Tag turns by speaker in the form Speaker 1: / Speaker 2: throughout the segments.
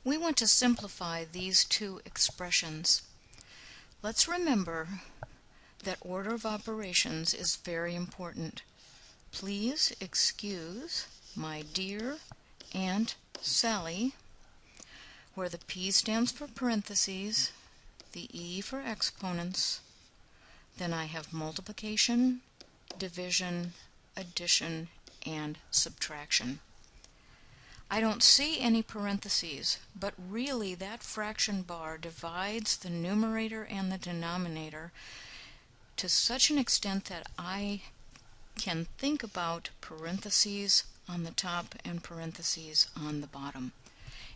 Speaker 1: We want to simplify these two expressions. Let's remember that order of operations is very important. Please excuse my dear Aunt Sally, where the P stands for parentheses, the E for exponents, then I have multiplication, division, addition, and subtraction. I don't see any parentheses, but really that fraction bar divides the numerator and the denominator to such an extent that I can think about parentheses on the top and parentheses on the bottom.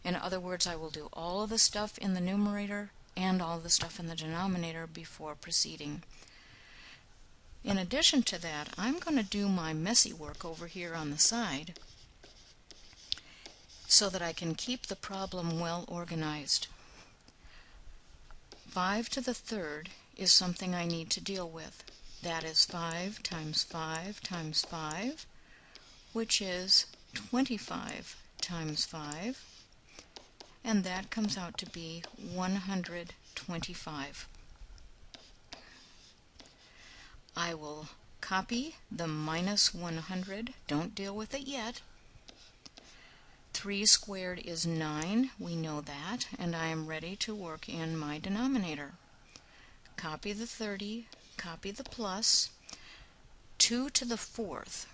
Speaker 1: In other words, I will do all of the stuff in the numerator and all of the stuff in the denominator before proceeding. In addition to that, I'm going to do my messy work over here on the side so that I can keep the problem well organized. 5 to the third is something I need to deal with. That is 5 times 5 times 5, which is 25 times 5, and that comes out to be 125. I will copy the minus 100. Don't deal with it yet. 3 squared is 9, we know that, and I am ready to work in my denominator. Copy the 30, copy the plus. 2 to the fourth.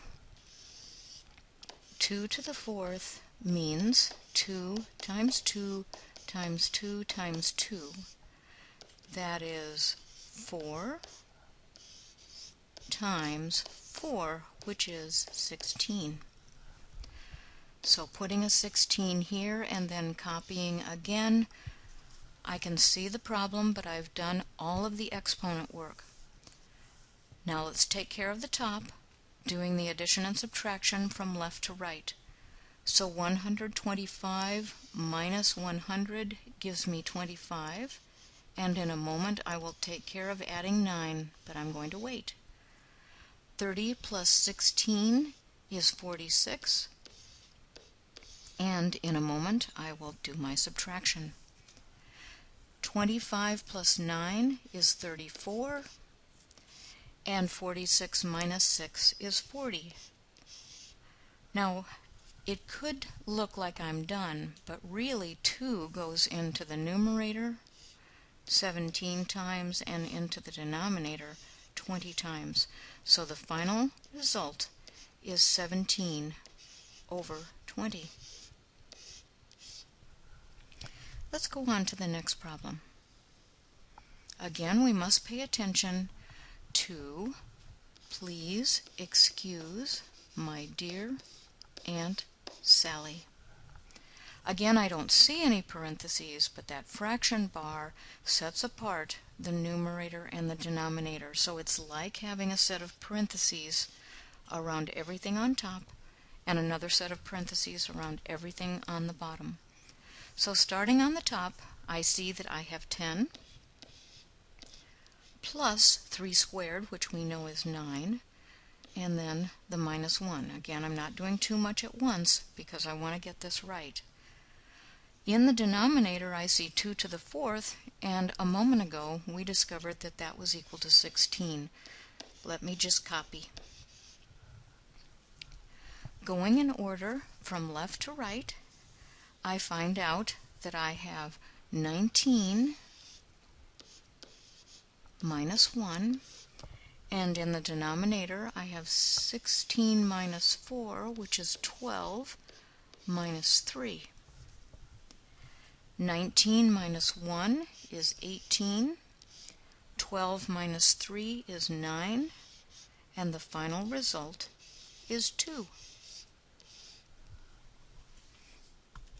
Speaker 1: 2 to the fourth means 2 times 2 times 2 times 2. That is 4 times 4, which is 16. So putting a 16 here and then copying again, I can see the problem, but I've done all of the exponent work. Now let's take care of the top, doing the addition and subtraction from left to right. So 125 minus 100 gives me 25, and in a moment I will take care of adding 9, but I'm going to wait. 30 plus 16 is 46, and in a moment I will do my subtraction. 25 plus 9 is 34, and 46 minus 6 is 40. Now, it could look like I'm done, but really 2 goes into the numerator 17 times and into the denominator 20 times. So the final result is 17 over 20. Let's go on to the next problem. Again, we must pay attention to please excuse my dear Aunt Sally. Again, I don't see any parentheses, but that fraction bar sets apart the numerator and the denominator, so it's like having a set of parentheses around everything on top and another set of parentheses around everything on the bottom. So starting on the top, I see that I have 10 plus 3 squared, which we know is 9, and then the minus 1. Again, I'm not doing too much at once because I want to get this right. In the denominator, I see 2 to the fourth, and a moment ago we discovered that that was equal to 16. Let me just copy. Going in order from left to right, I find out that I have 19 minus 1, and in the denominator I have 16 minus 4, which is 12, minus 3. 19 minus 1 is 18, 12 minus 3 is 9, and the final result is 2.